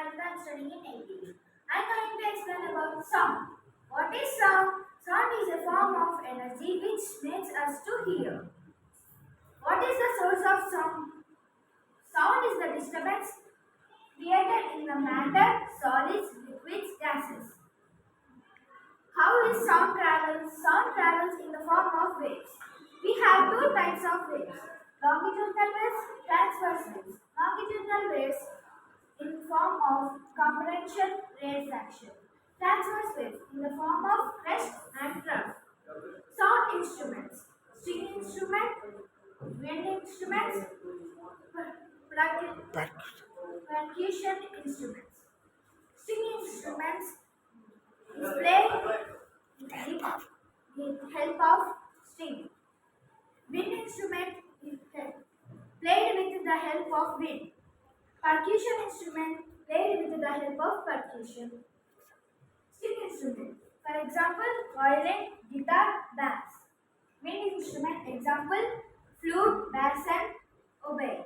Anita. I'm studying in 8th. I'm going to explain about sound. What is sound? Sound is a form of energy which makes us to hear. What is the source of sound? Sound is the disturbance created in the matter, solids, liquids, gases. How is sound travel? Sound travels in the form of waves. We have two types of waves: longitudinal waves, transverse waves. Longitudinal waves in form of compression, rarefaction. Transverse waves in the form of crest and trough. Sound instruments: string instrument, wind instruments, percussion instruments. String instruments is played with help of string. Wind instrument is played with the help of wind. Percussion instrument played with the help of percussion. String instrument, for example, violin, guitar, bass. Wind instrument, example, flute, bass and oboe.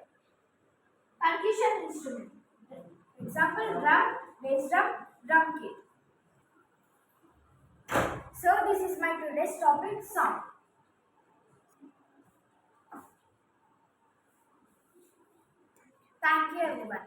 Percussion instrument, example, drum, bass drum, drum kit. So this is my today's topic, sound. Thank you everyone.